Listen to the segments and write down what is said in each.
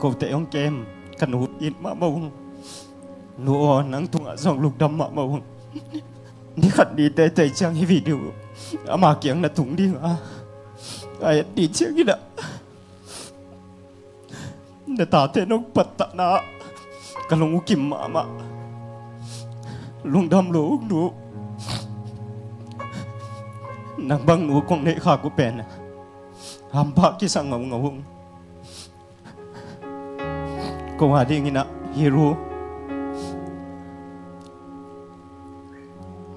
cô tệ ông kem cần hút ít mà mông nụ nắng tung ở dòng lục đâm mà mông đi khẩn đi tê tê chăng hi video mà kiếng là thủng đi mà ai đi chiếc gì đó để ta thấy nó bật tạ na cái lông kim mà lùng đâm lỗ nụ nàng băng nụ con nệ khá của bèn ham bạc cái sang ngầu ngầu cô hà đi nghe nè hero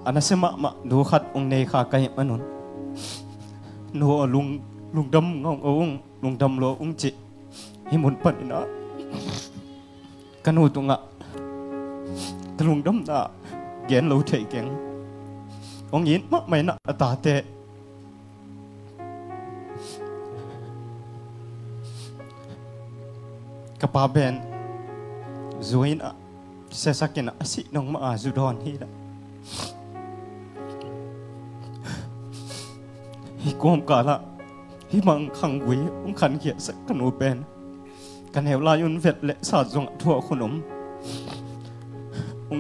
anh sẽ mà nụ khát ông nệ khá cái mà nôn nụ lùng đâm ngầu ngầu lùng đâm lỗ ông chị hi muốn bận nó cái nụ tụng ạ cái lùng đâm đã ghen lâu thấy kén ông nhìn mất mày nè ta tệ cái bà bên rồi nè sẽ sắc cái nè xịn nông mà dù đòn hi đó hi com cả là hi mang khăng quý ông khăn kia sẽ cái nụ bên cái heo lai un việt lệ sát dùng thua khôn ông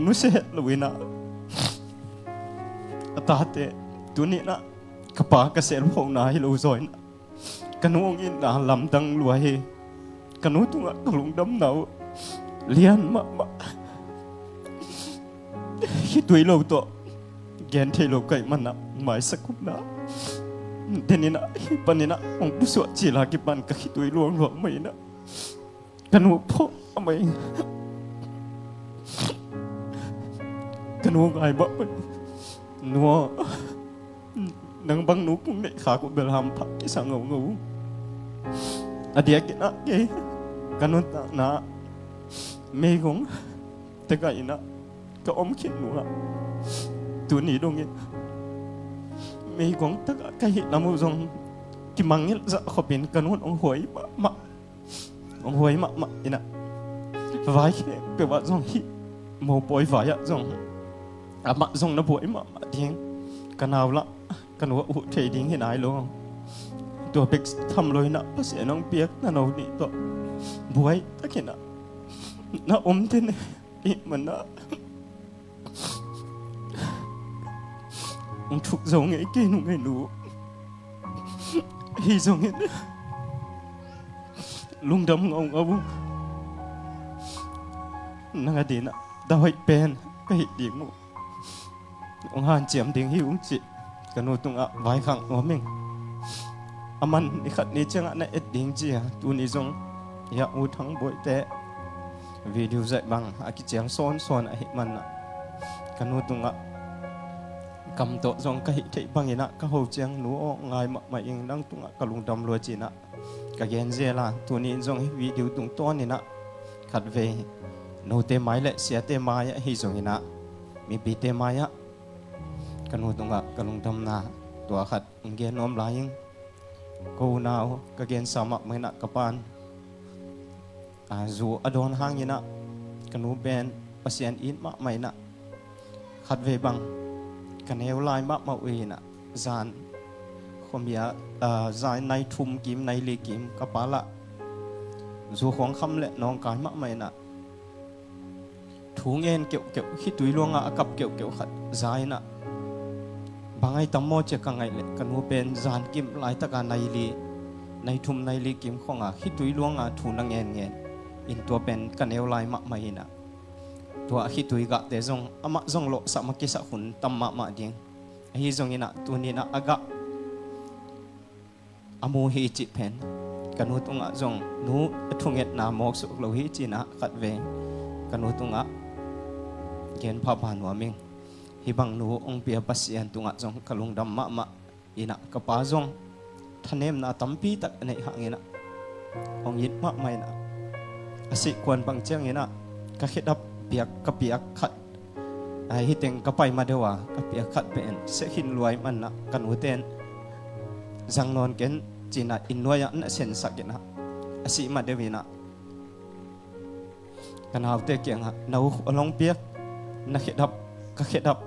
nó sẽ lùi nè ta tệ tu nị nè cái bà cái sẽ phong nãy lâu rồi nè cái nó ông đã làm tăng lùi cái nó tung cái lùng đấm nào liền mà khi tuổi lâu to ghen thấy lâu cái mà nè mãi sắc cũng nè thế nên nè bên này nè ông bút sửa chỉ là cái bàn cái khi tuổi luồng mày nè cái nó phô mày cái nó ai bảo nó nang bang nó cũng nệ khá của bel ham phật cái sang ngầu ngầu dia cái nè cái nó nè mê gong tất cả ina cái om khít nó tụi ní đông nghe mê gong tất cả cái hiện làm giống cái mang nghe dạ khó biến cái nó ông huấy mà ina vài cái bạn giống hi mồ bồi vài ạ giống mà giống nó bồi mà tiếng cái nào lắm cái nó hụt thấy tiếng hiện ai luônตัวเป็กทำเลยนะภาษาน้องเปียกนั่นเอาดิตัวบวยตะเกียนะน่าอมเท่เนี่ยอีมันนะองถูกส่งไอ้เกนุ่งไอ้หนูฮีส่งไอ้ลุงดำงงเอานั่งอดีนะดาวเป็นก็หิดิ่งมูองหันเจียมดิ่งหิวจิกันโนตุงอ่ะไว้ขังหัวมิงอามันนี่ขัดนี่จังอ่ะนั่นเอ็ดดิ่งจีฮะตัวนี้จงอยากอุทังบ่อยแต่วิดีโอใจบังอากิเจียงซ้อนอ่ะมันอ่ะกันโนตุงอ่ะกำโตจงก็หิที่บางอย่างนะก็หัวเจียงหนูง่ายมาเองนั่งตุงอ่ะก็ลุงดำรัวจีนะก็เย็นเจล่ะตัวนี้จงวิดีโอตุงต้นนี่นะขัดเวโนเตไม้และเสียเตไม้อะฮิจงนะมีปีเตไม้อะกันโนตุงอ่ะก็ลุงดำนาตัวขัดเกณฑ์น้อมลายยังกูนาวก็เกณฑ์สามะไม่นักกปานจูอดอนหางยินะกันนูเป็นภาษาอินมาไม่นะขัดเวบังกันเฮวลายมาเวนะจานคมยาจานในทุ่มกิมในลีกิมกปาละจูของคำเละน้องกายมาไม่นะถุงเงินเกี่ยวคิดตุยลวงอ่ะกับเกี่ยวขัดจายนะบางไอ้ตั้มโมเจกังไงเละกันนูเป็นจานกิมหลายตะการในลีในทุ่มในลีกิมของอ่ะคิดตุยลวงอ่ะถุงนังเงินอินตัวเป็นกันเอวลายมะไม่นะตัวคิดตุยกะแต่จงอามาจงโลสักมากิสักหุ่นตั้มมะดิ้งไอ้จงนี่นะตัวนี้นะอากะอามูฮิจิเพนกันนูตรงอ่ะจงนูทุ่งเงินนามอกสุกโลหิจินะขัดเวกันนูตรงอ่ะเกณฑ์พาบานหัวมิงฮิบังนูองเปียปัสยันตรงอ่ะจงกะลุงดำมะอินะกะปาจงท่านเอ็มนะตั้มปีตักในหางเงินนะองยิดมะไม่นะสิควรบังเจียงเงี้ยนะก็คิดดับเปียกกับเปียกขัดไอ้ที่เต็งก็ไปมาเดียวกับเปียกขัดเป็นเสียหินรวยมันนะกันหัวเต้นจังนอนเกินจีน่ะอินวยนั่นเส้นสักนะสิมาเดียวนะกันหาเตะเกียงฮะน้าลงเปียกนักคิดดับก็คิดดับ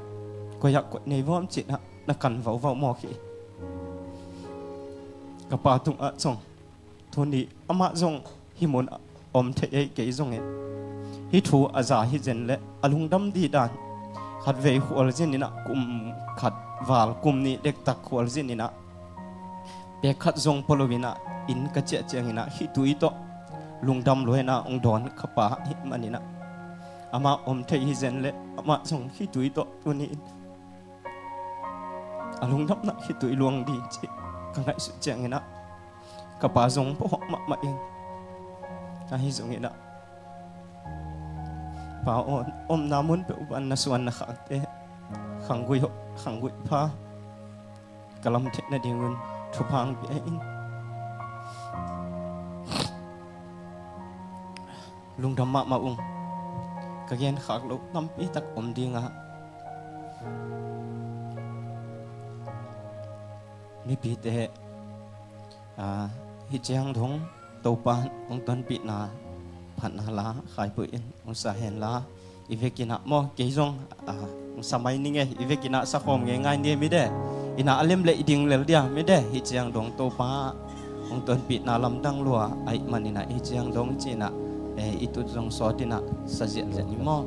ก็อยากกดในวอมจิตฮะนักกันเฝ้าหมอขี้กับปาตุงอะจงทุนนี้อามาจงฮิมน om the ei ke zong e hi thu aza hi zen le alung dam di dan khat ve khol zinina kum khat wal kum ni dek tak khol zinina pe khat zong polovina in ka che chengina hi tui to lungdam loina ong don khapa hi manina ama om the hi zen le ama zong hi tui to tuni alung dam na hi tui luang di chi ka ngai su chengina khapa zong po ma ing ka hi zong ina pa on om namun pe uban na suan na khate khangui pha kalam the na dingun thupang bi in lungdam ma ung ka gen khak lo nam pi tak om dinga mi pi te hi chang thong to pan ong tan pi na phan na la khai pu in ong sa hen la ivekina mo ke jong samai ni nge ivekina sa khom nge ngai ni mi de ina alem le ding le dia mi de hi chang dong to pa ong tan pi na lam dang lua ai manina hi chang dong china itu jong so tina sa je ni mo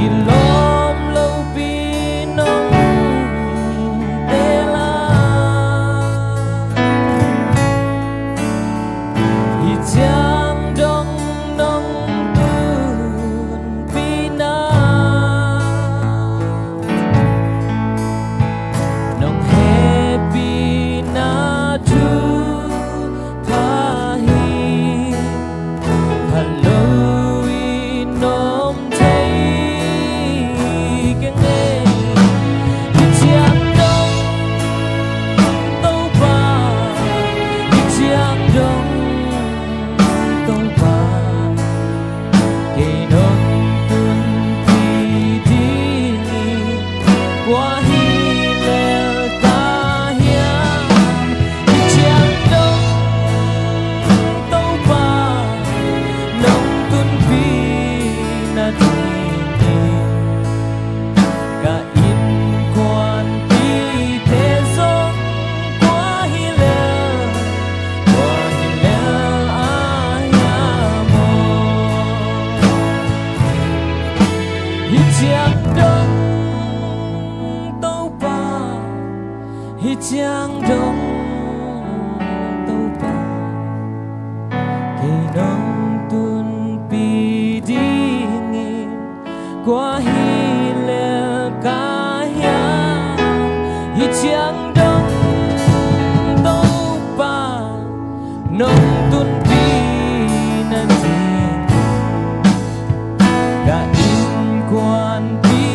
Ilom lo pino chang đông tâu ba hi chang đông tâu ba kỳ nông tuần pi đi nghìn qua hi lệ ca hiang hi chang đông tâu ba nông tuần pi nan thiên cả in quan pi